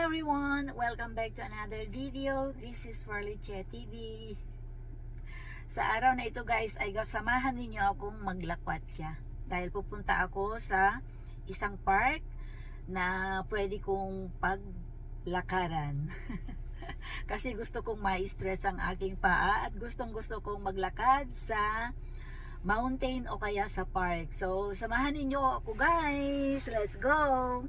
everyone! Welcome back to another video. This is Farliche TV. Sa araw na ito guys ay samahan ninyo akong maglakwatsa dahil pupunta ako sa isang park na pwede kong paglakaran. Kasi gusto kong ma-stress ang aking paa at gustong kong maglakad sa mountain o kaya sa park. So samahan ninyo ako guys. Let's go!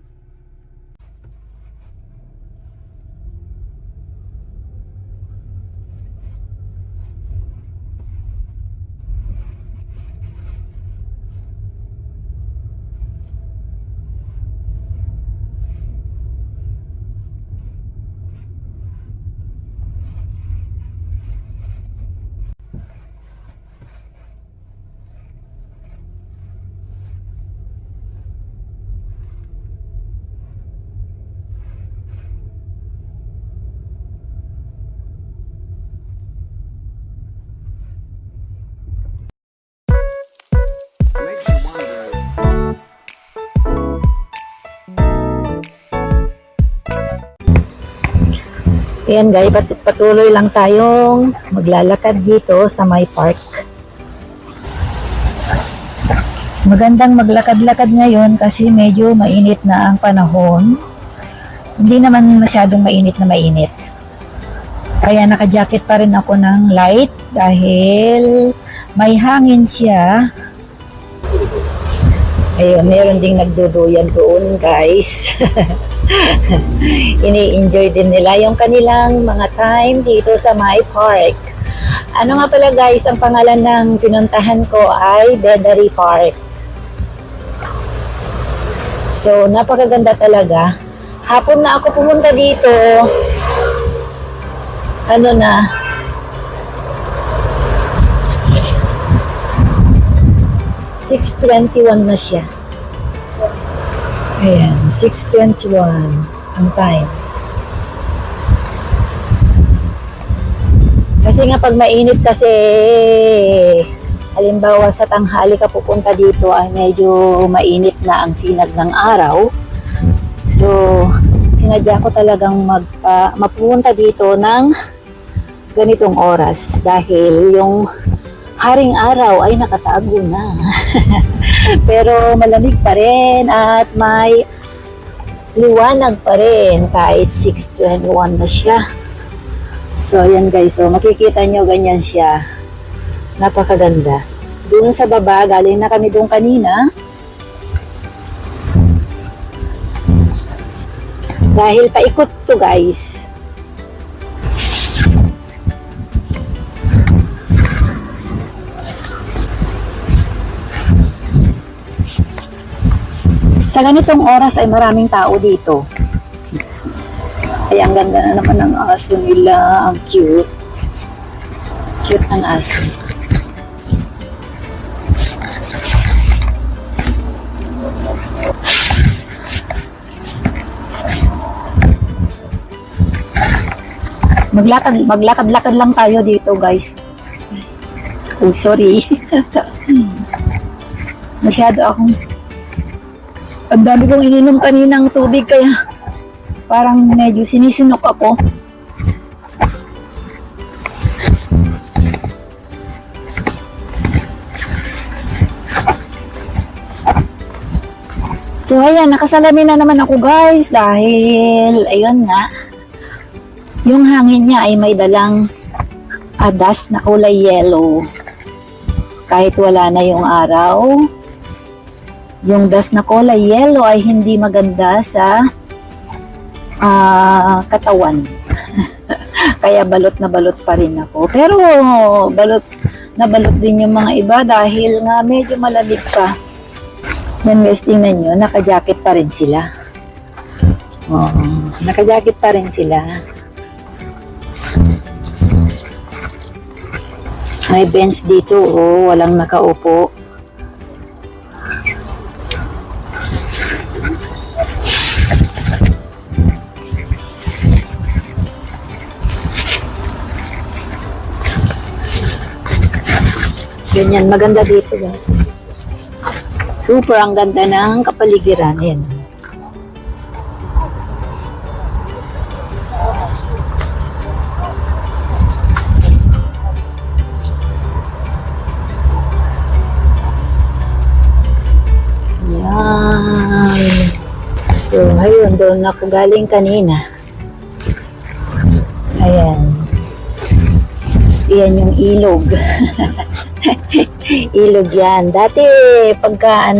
Ayan guys, patuloy lang tayong maglalakad dito sa my park. Magandang maglakad-lakad ngayon kasi medyo mainit na ang panahon. Hindi naman masyadong mainit na mainit. Kaya naka-jacket pa rin ako ng light dahil may hangin siya. Ayun, meron ding nagduduyan doon guys. Ini-enjoy din nila yung kanilang mga time dito sa my park. Ano nga pala guys, ang pangalan ng pinuntahan ko ay Bedary Park. So, napakaganda talaga. Hapon na ako pumunta dito. Ano na? (6:21) na siya. Ayan, 6:21 ang time. Kasi nga pag mainit kasi, halimbawa sa tanghali ka pupunta dito ay medyo mainit na ang sinag ng araw. So, sinadya ko talagang mapupunta dito ng ganitong oras dahil yung haring araw ay nakatago na. Pero malamig pa rin at may liwanag pa rin kahit 6:21 na siya. So yan guys, so makikita nyo ganyan siya. Napakaganda. Doon sa baba, galing na kami doon kanina. Dahil paikot to guys. Sa ganitong oras ay maraming tao dito. Ay, ang ganda na naman ng aso nila. Ang cute. Cute ng aso. Maglakad-lakad lang tayo dito, guys. Oh, sorry. Masyado akong ang dami kong ininom kaninang tubig kaya parang medyo sinisinok ako. So ayan, nakasalamin na naman ako guys dahil ayun nga, yung hangin niya ay may dalang dust na kulay yellow. Kahit wala na yung araw, yung dust na kulay yellow ay hindi maganda sa katawan. Kaya balot na balot pa rin ako. Pero balot na balot din yung mga iba dahil nga medyo malamig pa. Yan guys, tingnan nyo, naka-jacket pa rin sila. Naka-jacket pa rin sila. May bench dito, walang nakaupo. Ganyan, maganda dito guys. Super ang ganda ng kapaligiran. Yan. Ayan. So, ayun, doon ako galing kanina. Ayan. Yan yung ilog. Ilog yan. Dati, pagka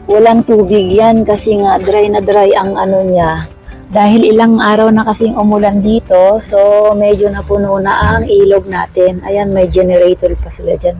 walang tubig yan kasi nga dry na dry ang niya. Dahil ilang araw na kasing umulan dito, so medyo napuno na ang ilog natin. Ayan, may generator pa sila dyan.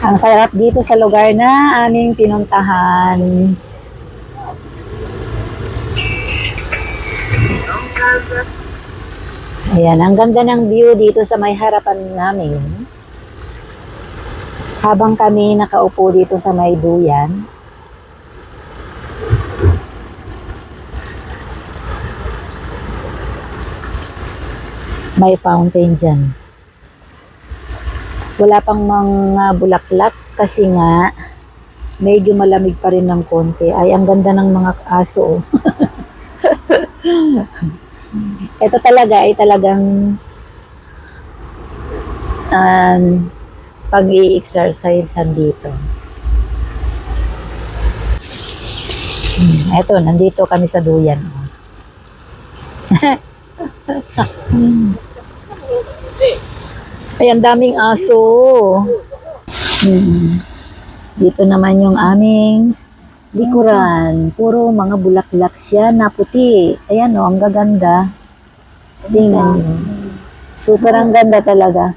Ang sarap dito sa lugar na aming pinuntahan. Ayan, ang ganda ng view dito sa may harapan namin. Habang kami nakaupo dito sa may duyan. May fountain dyan. Wala pang mga bulaklak kasi nga medyo malamig pa rin ng konti. Ay, ang ganda ng mga aso. Ito talaga ay talagang pag-i-exercise dito. Eto, nandito kami sa duyan. Ay, ang daming aso. Dito naman yung aming likuran. Puro mga bulaklak siya na puti. Ayan o, ang gaganda. Tingnan nyo. Super ang ganda talaga.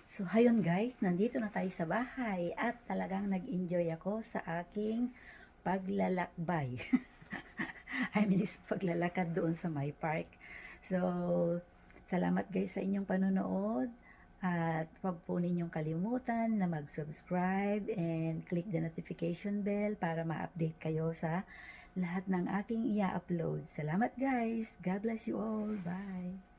So, hayun guys, nandito na tayo sa bahay at talagang nag-enjoy ako sa aking paglalakbay. I mean, paglalakad doon sa my park. So, salamat guys sa inyong panonood at huwag po ninyong kalimutan na mag-subscribe and click the notification bell para ma-update kayo sa lahat ng aking i-upload. Salamat guys! God bless you all! Bye!